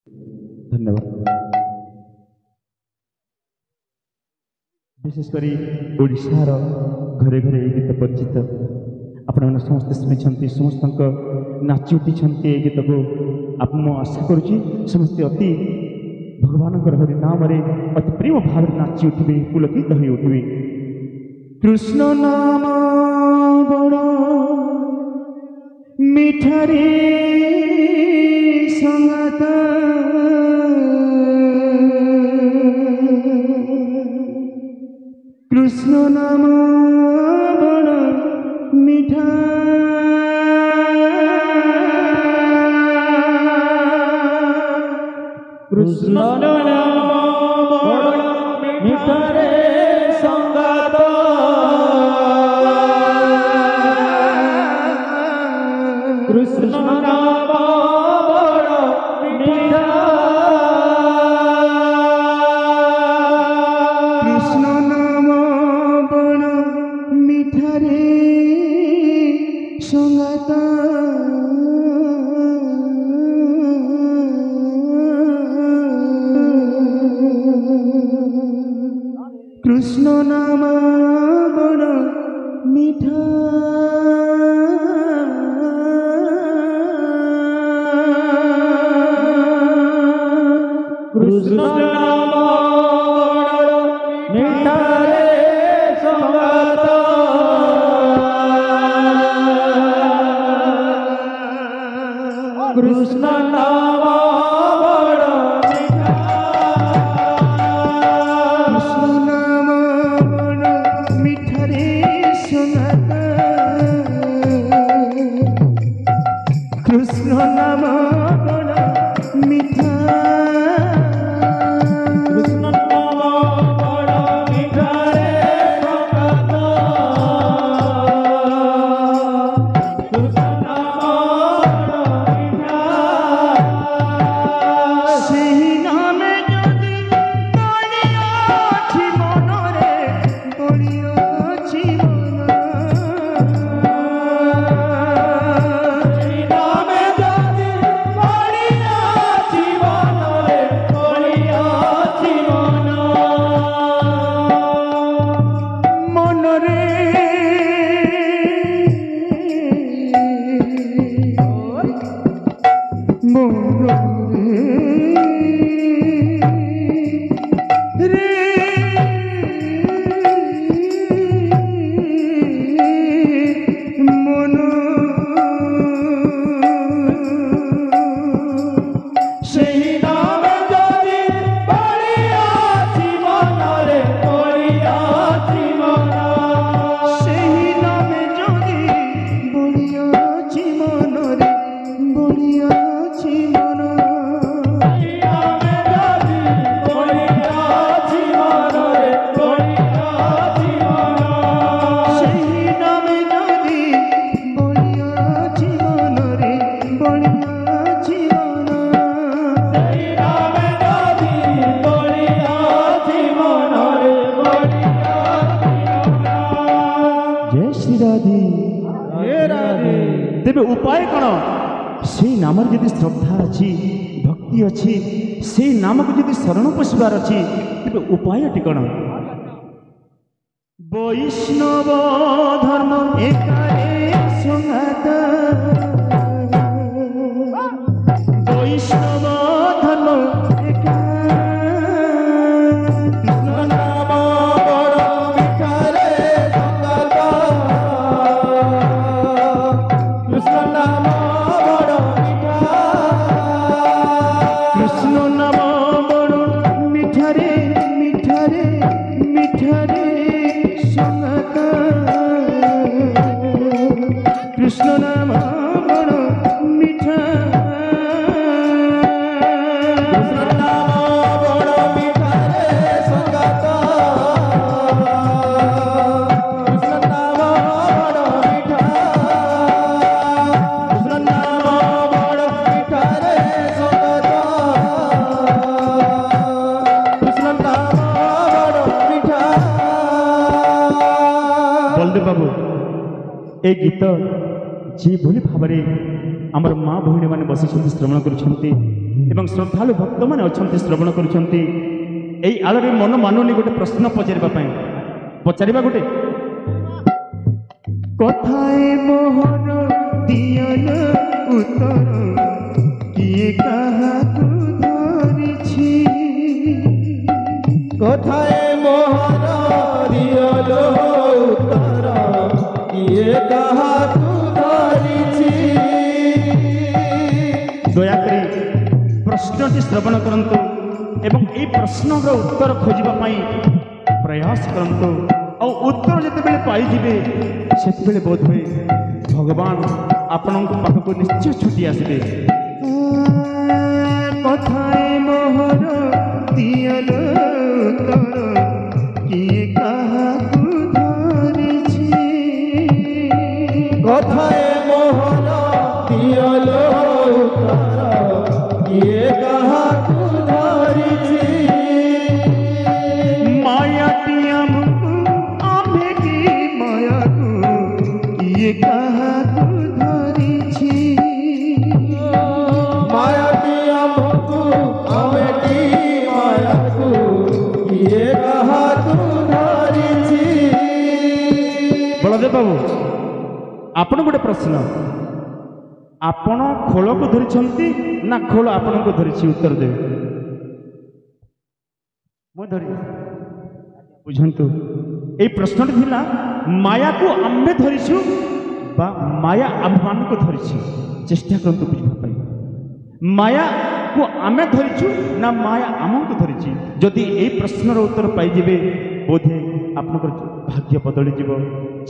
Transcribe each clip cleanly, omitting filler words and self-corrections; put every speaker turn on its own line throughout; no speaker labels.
धन्यवाद। विशेषकर ओडार घरे घरे गीत परिचित आपण मैंने समस्ते शुणी समस्त नाची उठी ए गीत को आप आशा करुच्ची समस्ते अति भगवान हरि नाम अति प्रेम भाव नाची उठे पुलकित हो उठे। कृष्ण नाम बड़ मिठारे संगत कृष्ण नाम बड़ मिठा
कृष्ण नाम बड़ मिठा रे संगात कृष्ण नाम बड़ मिठा
कृष्ण नाम बड़ मिठा रे संगात कृष्ण नाम बड़ मिठा
कृष्ण नाम बड़ मिठा रे संगात कृष्ण नाम बड़ मिठा
कृष्ण नाम बड़ मिठा रे संगात कृष्ण नाम बड़ मिठा
कृष्ण नाम बड़ मिठा रे संगात कृष्ण नाम बड़ मिठा
ସେହି ନାମେ ଯଦି ବଳିଅଛି ମନରେ ବଳିଅଛି ମନ
ସେଇ ନାମେ ଯଦି ବଳିଅଛି ମନରେ ବଳିଅଛି ମନ
ମନରେ ରେ ମନ
ସେଇ ନାମେ ଯଦି ବଳିଅଛି ମନରେ ବଳିଅଛି ମନ
ସେହି ନାମେ ଯଦି ବଳିଅଛି ମନରେ ବଳିଅଛି ମନ
ସେଇ ନାମେ ଯଦି ବଳିଅଛି ମନରେ ବଳିଅଛି ମନ
ସେହି ନାମେ ଯଦି ବଳିଅଛି ମନରେ ବଳିଅଛି ମନ
ସେଇ ନାମେ ଯଦି ବଳିଅଛି ମନରେ ବଳିଅଛି ମନ
जय श्री राधे।
हे राधे
तेबे उपाय कौन से नाम यदि श्रद्धा अच्छी भक्ति अच्छी से नाम को यदि शरण पशिबार अच्छी तेबे उपाय टी कौन वैष्णव धर्म एकारे संगात वैष्णव धर्म एका
कृष्ण नाम बड़ मिठा रे संगात कृष्ण नाम बड़ मिठा
कृष्ण नाम बड़ मिठा रे मिठा रे मिठा रे संगात कृष्ण नाम बड़ मिठा
कृष्ण नाम बड़ मिठा रे संगात कृष्ण नाम बड़ मिठा कृष्ण नाम बड़ मिठा रे संगात कृष्ण नाम बड़ मिठा
बलदेव बाबू ए गीत जी भली भाव आमर माँ भौणी मैंने बसी श्रवण कर श्रद्धालु भक्त मैंने अच्छा श्रवण कर आलोरे मन मानुनी गोटे प्रश्न पचारे पचार गोटे कथाए मोहन दियन उत्तर किए काहाकु धरिछि
कथाए मोहन दियलो उत्तर किए काहाकु धरिछि
दयाकरी प्रश्नटी श्रवण करंतु एवं ए प्रश्नर उत्तर खोजापी प्रयास करंतु और उत्तर जिते पाइबे से बोध हुए भगवान आपण पाखक निश्चय छुटी आसबे कथाए मोहर दियलो उत्तर किए काहाकु धरिछि
कथाए मोहन दियलो उत्तर किए काहाकु धरिछि
मायाटी आमको आमे की मायाकु किए काहाकु धरिछि
मायाटी आमको आमे की मायाकु किए काहाकु धरिछि
बलदेव बाबू आपण गोटे प्रश्न आपण खोल को धरी ना खोल आपण को धरी उत्तर देवे बुझंतु ये प्रश्नटी थिला माया को आम्भे धरिछु बा माया आम्भमान को धरिछि चेष्टा करंतु बुझबा पाई माया को आमे धरिछु ना माया आमको धरिछि जदि ए प्रश्नर उत्तर पाई जिवे बोधे आपनकर भाग्य बदली जीव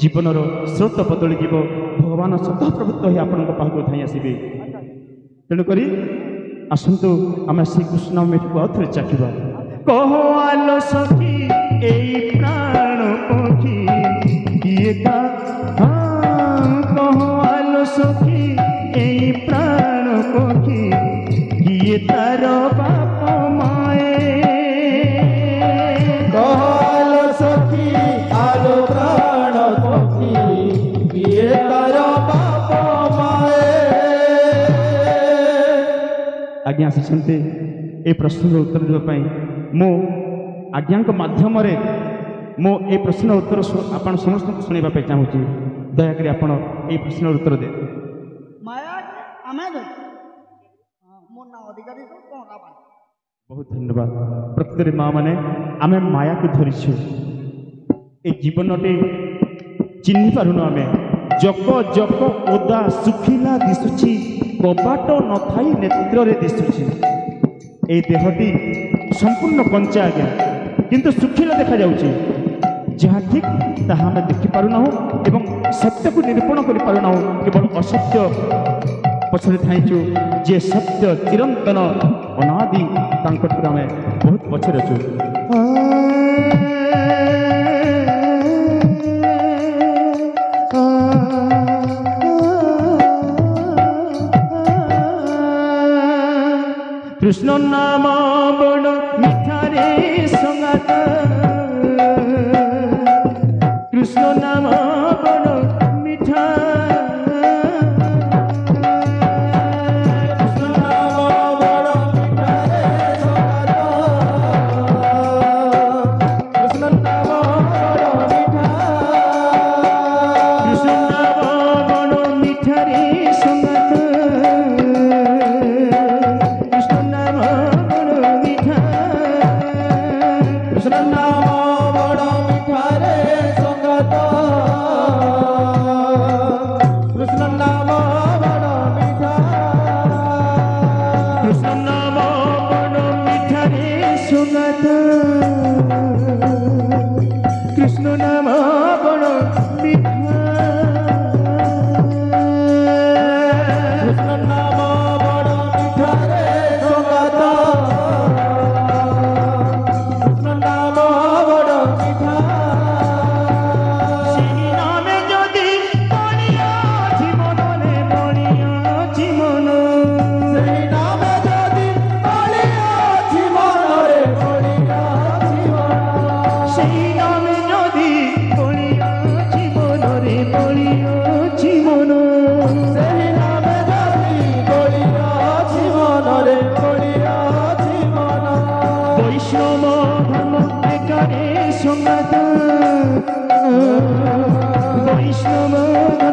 जीवनर स्रोत बदली जीव भगवान सदा प्रभुत्व ही आपण पाखक धाई आसबे तेणुक आसतु आम श्रीकृष्ण मेठ को आउे चाखा कह आलो सखी ए प्राण पखी किए का कह आलो सखी ए प्राण पखी किए तार बाप माए
कहलो सखी आलो प्राण पखी किए तार बाप माए
आज्ञा आसी ए प्रश्न उत्तर देवाई मु आज्ञा माध्यम मु ए प्रश्न उत्तर आपण समस्त शुणापी चाहूँगी दयाकोरी आपण ए प्रश्न उत्तर दे
माया आमे मोर ना अधिकारी कौन आप
बहुत धन्यवाद प्रकृति माँ मैंने आम माया को धरीछु ए जीवन चिन्ह पारुन आम जक जक ओदा सुखिला दिशुची कबाट न थाई नेत्र रे दिशुची ए देहटी संपूर्ण कंचा आज्ञा किंतु सुखिला देखा जाउची जहाँ ठीक ताहा आम देखिपारुना एवं सत्य को निरूपण कर पारुना केवल असत्य पछरे थाइचु जे सत्य चिरंतन अनादि तांकर आम बहुत पछरे अछु कृष्ण नाम बड़ मिठा रे संगात कृष्ण नाम बड़ मिठा
कृष्ण नाम बड़ मिठा रे संगात कृष्ण नाम बड़ मिठा
कृष्ण नाम बड़ मिठा रे संगात कृष्ण नाम बड़ मिठा
कृष्ण नाम बड़ मिठा रे संगात
বৈষ্ণব ধর্ম একারে সঙ্গত বৈষ্ণব